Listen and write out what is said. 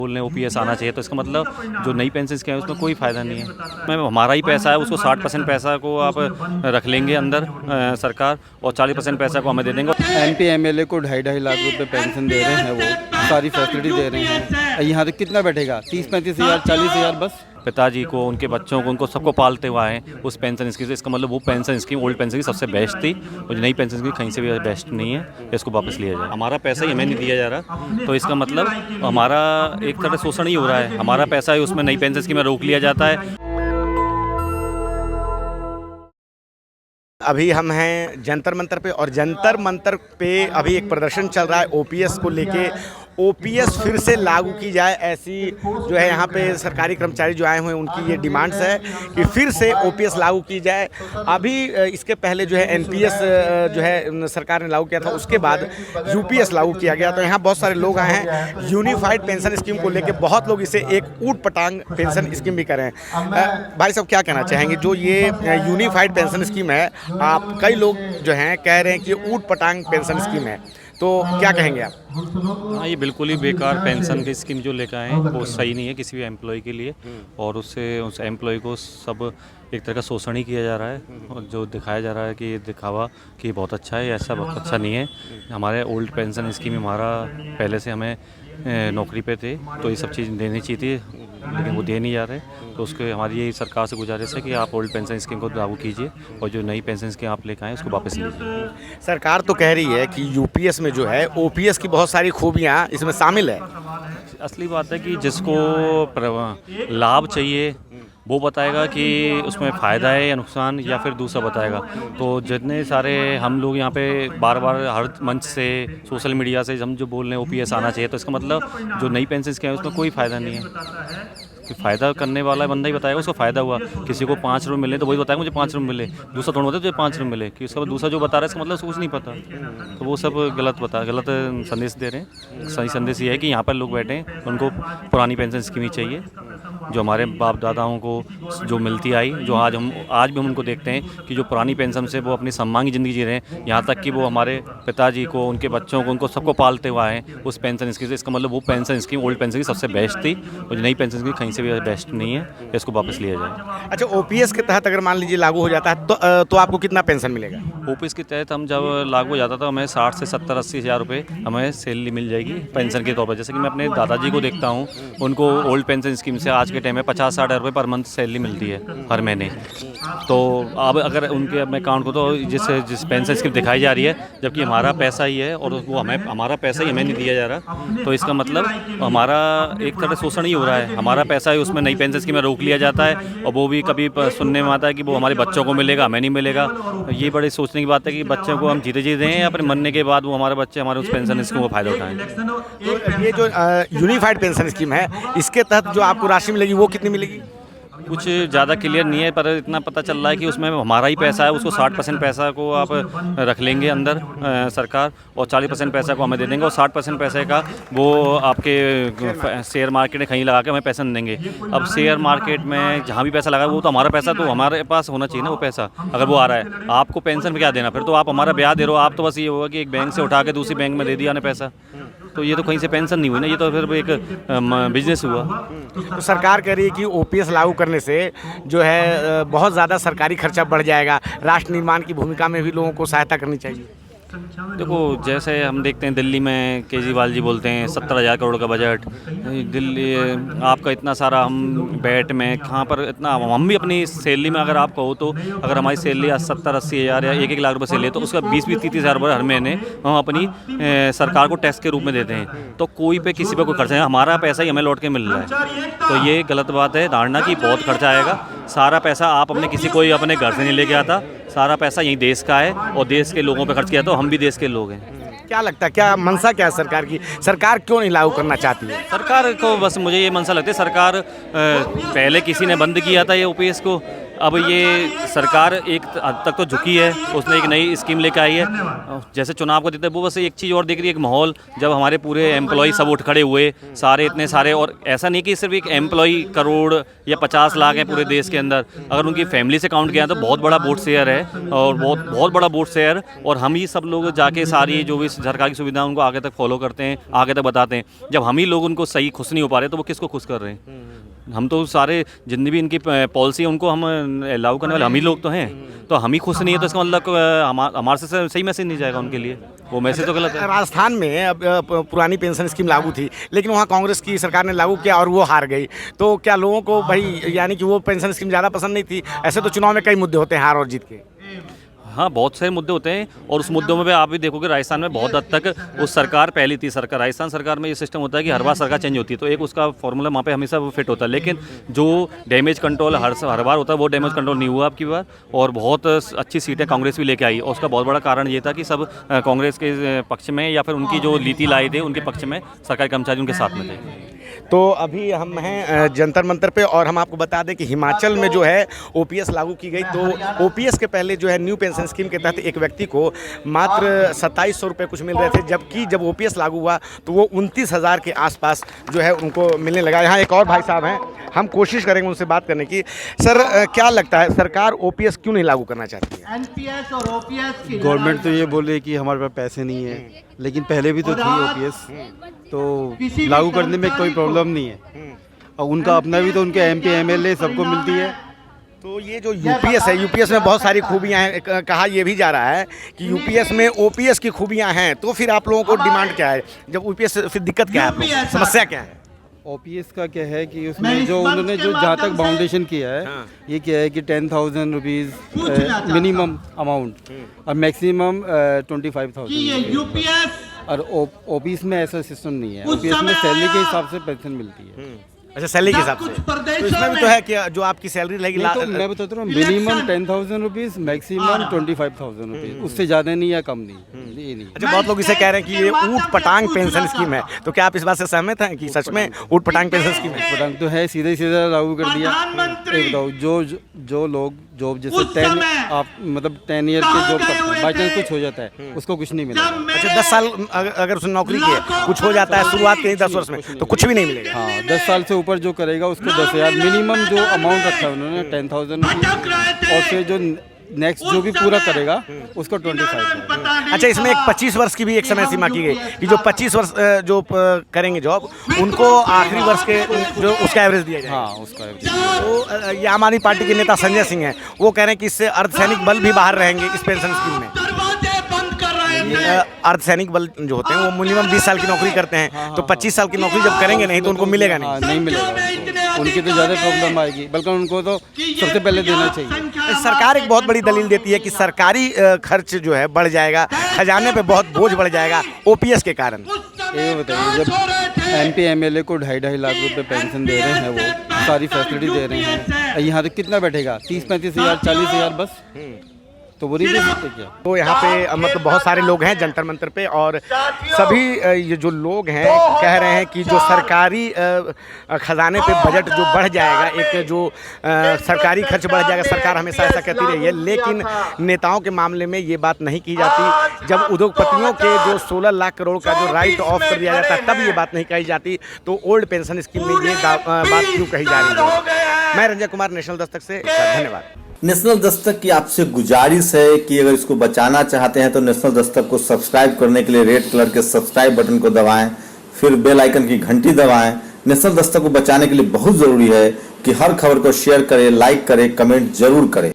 बोल रहे हैं ओपीएस आना चाहिए, तो इसका मतलब जो नई पेंशन स्कीम है उसमें कोई फ़ायदा नहीं है। मैं हमारा ही पैसा है, उसको 60% पैसा को आप रख लेंगे अंदर सरकार, और 40% पैसा को हमें दे देंगे। एमपी एमएलए को 2.5 लाख रुपए पेंशन दे रहे हैं, वो सारी फैसिलिटी दे रहे हैं। यहाँ तो कितना बैठेगा? 30-35 हज़ार, 40 हज़ार बस। पिताजी को, उनके बच्चों को, उनको सबको पालते हुए आए उस पेंशन स्कीम से। इसका मतलब वो पेंशन स्कीम ओल्ड पेंशन की सबसे बेस्ट थी, और जो नई पेंशन स्कीम कहीं से भी बेस्ट नहीं है। इसको वापस लिया जाए। हमारा पैसा ही हमें नहीं दिया जा रहा, तो इसका मतलब हमारा एक तरह शोषण ही हो रहा है। हमारा पैसा है, उसमें नई पेंशन स्कीम में रोक लिया जाता है। अभी हम हैं जंतर मंतर पे, और जंतर मंतर पे अभी एक प्रदर्शन चल रहा है ओपीएस को लेके। ओपीएस फिर से लागू की जाए, ऐसी जो है यहाँ पे सरकारी कर्मचारी जो आए हुए हैं उनकी ये डिमांड्स है कि फिर से ओपीएस लागू की जाए। अभी इसके पहले जो है एनपीएस जो है सरकार ने लागू किया था, उसके बाद यूपीएस लागू किया गया। तो यहाँ बहुत सारे लोग आए हैं यूनिफाइड पेंशन स्कीम को लेके। बहुत लोग इसे एक ऊट पटांग पेंशन स्कीम भी करें। भाई साहब क्या कहना चाहेंगे? जो ये यूनिफाइड पेंशन स्कीम है, आप कई लोग जो हैं कह रहे हैं कि ऊट पटांग पेंशन स्कीम है, तो क्या कहेंगे आप? हाँ, ये बिल्कुल ही बेकार पेंशन की स्कीम जो लेकर आए हैं वो सही नहीं है किसी भी एम्प्लॉय के लिए, और उससे उस एम्प्लॉय को सब एक तरह का शोषण ही किया जा रहा है। और जो दिखाया जा रहा है कि ये दिखावा कि ये बहुत अच्छा है, ऐसा बहुत अच्छा नहीं है। हमारे ओल्ड पेंशन स्कीम हमारा पहले से हमें नौकरी पे थे, तो ये सब चीज़ देनी चाहिए थी, लेकिन वो दे नहीं जा रहे। तो उसके हमारी यही सरकार से गुजारिश है कि आप ओल्ड पेंशन स्कीम को लागू कीजिए, और जो नई पेंशन स्कीम आप लेकर आएँ उसको वापस लीजिए। सरकार तो कह रही है कि यूपीएस में जो है ओपीएस की बहुत सारी खूबियाँ इसमें शामिल है। असली बात है कि जिसको लाभ चाहिए वो बताएगा कि उसमें फ़ायदा है या नुकसान, या फिर दूसरा बताएगा। तो जितने सारे हम लोग यहाँ पे बार बार हर मंच से, सोशल मीडिया से हम जो बोल रहे हैं ओपीएस आना चाहिए, तो इसका मतलब जो नई पेंशन स्कीम है उसमें कोई फ़ायदा नहीं है। कि फ़ायदा करने वाला बंदा ही बताएगा उसको फ़ायदा हुआ। किसी को 5 रुपये मिले तो वही बताएगा मुझे 5 रुपये मिले, दूसरा थोड़ा बताए मुझे 5 रुपये मिले, कि उसका दूसरा जो बता रहा है इसका मतलब उसको कुछ नहीं पता। तो वो सब गलत संदेश दे रहे हैं। सही संदेश ये है कि यहाँ पर लोग बैठे हैं, उनको पुरानी पेंशन स्कीम ही चाहिए, जो हमारे बाप दादाओं को जो मिलती आई, जो आज भी हम उनको देखते हैं कि जो पुरानी पेंशन से वो अपनी सम्मान की ज़िंदगी जी रहे हैं। यहाँ तक कि वो हमारे पिताजी को, उनके बच्चों को, उनको सबको पालते हुए आए उस पेंशन स्कीम से। इसका मतलब वो पेंशन स्कीम ओल्ड पेंशन की सबसे बेस्ट थी, और जो नई पेंशन स्कीम कहीं से भी बेस्ट नहीं है। इसको वापस लिया जाए। अच्छा, ओपीएस के तहत अगर मान लीजिए लागू हो जाता है तो आपको कितना पेंशन मिलेगा? ओपीएस के तहत हम जब लागू हो जाता था, हमें 60 से 70-80 हज़ार रुपये हमें सैलरी मिल जाएगी पेंशन के तौर पर। जैसे कि मैं अपने दादाजी को देखता हूँ, उनको ओल्ड पेंशन स्कीम से आज के टाइम में 50-60 हज़ार रुपये पर मंथ सैलरी मिलती है हर महीने। तो अब अगर उनके अपने अकाउंट को, तो जिस पेंशन स्कीम दिखाई जा रही है, जबकि हमारा पैसा ही है और वो हमारा पैसा ही हमें नहीं दिया जा रहा, तो इसका मतलब हमारा एक तरह शोषण ही हो रहा है। हमारा पैसा है, उसमें नई पेंशन स्कीम में रोक लिया जाता है, और वो भी कभी सुनने में आता है कि वो हमारे बच्चों को मिलेगा, हमें नहीं मिलेगा। ये बड़े सोचने की बात है कि बच्चों को हम जीते दें, अपने मरने के बाद वो हमारे बच्चे हमारे उस पेंशन स्कीम का फ़ायदा उठाएं। तो ये जो यूनिफाइड पेंशन स्कीम है, इसके तहत जो आपको राशि मिलेगी वो कितनी मिलेगी? कुछ ज़्यादा क्लियर नहीं है, पर इतना पता चल रहा है कि उसमें हमारा ही पैसा है, उसको 60% पैसा को आप रख लेंगे अंदर सरकार, और 40% पैसा को हमें दे देंगे, और 60% पैसे का वो आपके शेयर मार्केट में कहीं लगा के हमें पैसा नहीं देंगे। अब शेयर मार्केट में जहाँ भी पैसा लगा वो तो हमारा पैसा, तो हमारे पास होना चाहिए ना वो पैसा। अगर वो आ रहा है, आपको पेंशन में क्या देना? फिर तो आप हमारा ब्याज दे रहे हो। आप तो बस ये होगा कि एक बैंक से उठा के दूसरी बैंक में दे दिया ना पैसा, तो ये तो कहीं से पेंशन नहीं हुई ना, ये तो फिर एक बिजनेस हुआ। तो सरकार कह रही है कि ओपीएस लागू करने से जो है बहुत ज़्यादा सरकारी खर्चा बढ़ जाएगा, राष्ट्र निर्माण की भूमिका में भी लोगों को सहायता करनी चाहिए। देखो, जैसे हम देखते हैं दिल्ली में केजरीवाल जी बोलते हैं 70,000 करोड़ का बजट। दिल्ली आपका इतना सारा, हम बैट में कहाँ पर इतना, हम भी अपनी सैलरी में अगर आप कहो तो अगर हमारी सैलरी 70-80 हज़ार या 1-1 लाख रुपये सैलरी है, तो उसका 20-30 हज़ार रुपये हर महीने हम अपनी सरकार को टैक्स के रूप में देते हैं। तो कोई पे किसी पे कोई खर्चा नहीं, हमारा पैसा ही हमें लौट के मिल रहा है। तो ये गलत बात है धारणा कि बहुत खर्चा आएगा। सारा पैसा आप अपने अपने घर से नहीं लेके आता, सारा पैसा यही देश का है, और देश के लोगों पे खर्च किया, तो हम भी देश के लोग हैं। क्या लगता है, क्या मंशा क्या है सरकार की? सरकार क्यों नहीं लागू करना चाहती है? सरकार को बस मुझे ये मंशा लगती है, सरकार पहले किसी ने बंद किया था ये ओपीएस को, अब ये सरकार एक हद तक तो झुकी है, उसने एक नई स्कीम लेकर आई है। जैसे चुनाव को देते हैं वो बस एक चीज़ और देख रही है, एक माहौल जब हमारे पूरे एम्प्लॉय सब उठ खड़े हुए सारे इतने सारे, और ऐसा नहीं कि सिर्फ एक एम्प्लॉय करोड़ या 50 लाख है पूरे देश के अंदर, अगर उनकी फैमिली से काउंट किया तो बहुत बड़ा वोट शेयर है और बहुत बड़ा वोट शेयर। और हम ही सब लोग जाके सारी जो भी सरकारी सुविधा उनको आगे तक फॉलो करते हैं, आगे तक बताते हैं। जब हम ही लोग उनको सही खुश नहीं हो पा रहे तो वो किसको खुश कर रहे हैं? हम तो सारे जितनी भी इनकी पॉलिसी है उनको हम लागू करने वाले हम ही लोग तो हैं, तो हम ही खुश नहीं है तो इसका मतलब हमारे से सही मैसेज नहीं जाएगा उनके लिए, वो मैसेज तो गलत है। राजस्थान में अब पुरानी पेंशन स्कीम लागू थी, लेकिन वहाँ कांग्रेस की सरकार ने लागू किया और वो हार गई। तो क्या लोगों को भाई यानी कि वो पेंशन स्कीम ज़्यादा पसंद नहीं थी? ऐसे तो चुनाव में कई मुद्दे होते हैं हार और जीत के। हाँ, बहुत सारे मुद्दे होते हैं और उस मुद्दों में भी आप भी देखोगे राजस्थान में बहुत हद तक उस सरकार पहली थी सरकार, राजस्थान सरकार में ये सिस्टम होता है कि हर बार सरकार चेंज होती है तो एक उसका फॉर्मूला वहाँ पे हमेशा फिट होता है, लेकिन जो डैमेज कंट्रोल हर बार होता है वो डैमेज कंट्रोल नहीं हुआ आपकी बार, और बहुत अच्छी सीटें कांग्रेस भी लेके आई। और उसका बहुत बड़ा कारण ये था कि सब कांग्रेस के पक्ष में या फिर उनकी जो नीति लाई थे उनके पक्ष में सरकारी कर्मचारी उनके साथ में थे। तो अभी हम हैं जंतर मंतर पे और हम आपको बता दें कि हिमाचल में जो है ओपीएस लागू की गई। तो ओपीएस के पहले जो है न्यू पेंशन स्कीम के तहत एक व्यक्ति को मात्र 2700 रुपये कुछ मिल रहे थे, जबकि जब ओपीएस लागू हुआ तो वो 29,000 के आसपास जो है उनको मिलने लगा। यहाँ एक और भाई साहब हैं, हम कोशिश करेंगे उनसे बात करने की। सर, क्या लगता है सरकार ओपीएस क्यों नहीं लागू करना चाहती है? एनपीएस और ओपीएस की गवर्नमेंट तो ये बोल रही है कि हमारे पास पैसे नहीं है, लेकिन पहले भी तो थी ओपीएस, तो लागू करने में कोई प्रॉब्लम नहीं है। और उनका अपना भी तो उनके एमपी एमएलए सबको मिलती है। तो ये जो यूपीएस है, यूपीएस में बहुत सारी खूबियां हैं। कहा यह भी जा रहा है कि यूपीएस में ओपीएस की खूबियां हैं, तो फिर आप लोगों को डिमांड क्या है? जब ओपीएस फिर दिक्कत क्या है, आप लोगों को समस्या क्या है? ओपीएस का क्या है कि उसमें जो उन्होंने जो जहाँ तक बाउंडेशन किया है, ये क्या है कि 10,000 रुपीज़ मिनिमम अमाउंट और मैक्सिमम 25,000 यूपीएस और ओपीएस में ऐसा सिस्टम नहीं है। ओपीएस में सैलरी के हिसाब से पेंशन मिलती है। अच्छा, सैलरी के हिसाब से। तो इसमें भी तो है कि जो आपकी सैलरी रहेगी तो मैं बताता हूँ मिनिमम 10,000 रुपीज़, मैक्सिमम 25,000 रुपीज़, उससे ज़्यादा नहीं या कम नहीं, ये नहीं। अच्छा, बहुत लोग इसे कह रहे हैं कि ये ऊट पटांग पेंशन स्कीम है, तो क्या आप इस बात से सहमत हैं कि सच में ऊट पटांग पेंशन स्कीम है? पटांग तो है, सीधे सीधा लागू कर दिया। बताओ जो लोग जॉब जैसे 10 ईयर के जॉब करते हैं, बाई चांस कुछ हो जाता है उसको कुछ नहीं मिलेगा। अच्छा, 10 साल अगर उसने नौकरी की है, कुछ हो जाता है शुरुआत के 10 वर्ष में, तो कुछ भी नहीं मिलेगा। हाँ, 10 साल से ऊपर जो करेगा उसको 10,000 मिनिमम जो अमाउंट रखा है उन्होंने 10,000 और फिर जो नेक्स्ट जो भी पूरा करेगा उसको 25,000। अच्छा, इसमें एक 25 वर्ष की भी एक समय सीमा की गई कि जो 25 वर्ष जो करेंगे जॉब उनको आखिरी वर्ष के जो उसका एवरेज दिया जाए। हाँ, उसका एवरेज। तो ये आम आदमी पार्टी के नेता संजय सिंह हैं, वो कह रहे हैं कि इससे अर्धसैनिक बल भी बाहर रहेंगे इस पेंशन स्कीम में। अर्धसैनिक बल जो होते हैं वो मिनिमम 20 साल की नौकरी करते हैं, तो 25 साल की नौकरी जब करेंगे नहीं तो उनको मिलेगा नहीं। नहीं मिलेगा उनकी तो ज़्यादा प्रॉब्लम आएगी, बल्कि उनको तो सबसे पहले देना चाहिए। सरकार एक बहुत बड़ी दलील देती है कि सरकारी खर्च जो है बढ़ जाएगा, खजाने पे बहुत बोझ बढ़ जाएगा ओपीएस के कारण। ये बताइए, जब एमपी एमएलए को 2.5 लाख रुपए पेंशन दे रहे हैं, वो सारी फैसिलिटी दे रहे हैं, यहाँ तक कितना बैठेगा? 30-35 हज़ार 40 हज़ार बस, तो वो नहीं दे सकते क्या? तो यहाँ पे मतलब बहुत सारे लोग हैं जंतर मंतर पे, और सभी ये जो लोग हैं कह रहे हैं कि जो सरकारी खजाने पे बजट जो बढ़ जाएगा, एक जो सरकारी खर्च बढ़ जाएगा, सरकार हमेशा ऐसा कहती रही है, लेकिन नेताओं के मामले में ये बात नहीं की जाती। जब उद्योगपतियों के जो 16 लाख करोड़ का जो राइट ऑफ कर दिया जाता है तब ये बात नहीं कही जाती। तो ओल्ड पेंशन स्कीम में ये बात क्यों कही जा रही है? मैं रंजय कुमार, नेशनल दस्तक से, धन्यवाद। नेशनल दस्तक की आपसे गुजारिश है कि अगर इसको बचाना चाहते हैं तो नेशनल दस्तक को सब्सक्राइब करने के लिए रेड कलर के सब्सक्राइब बटन को दबाएं, फिर बेल आइकन की घंटी दबाएं। नेशनल दस्तक को बचाने के लिए बहुत जरूरी है कि हर खबर को शेयर करें, लाइक करें, कमेंट जरूर करें।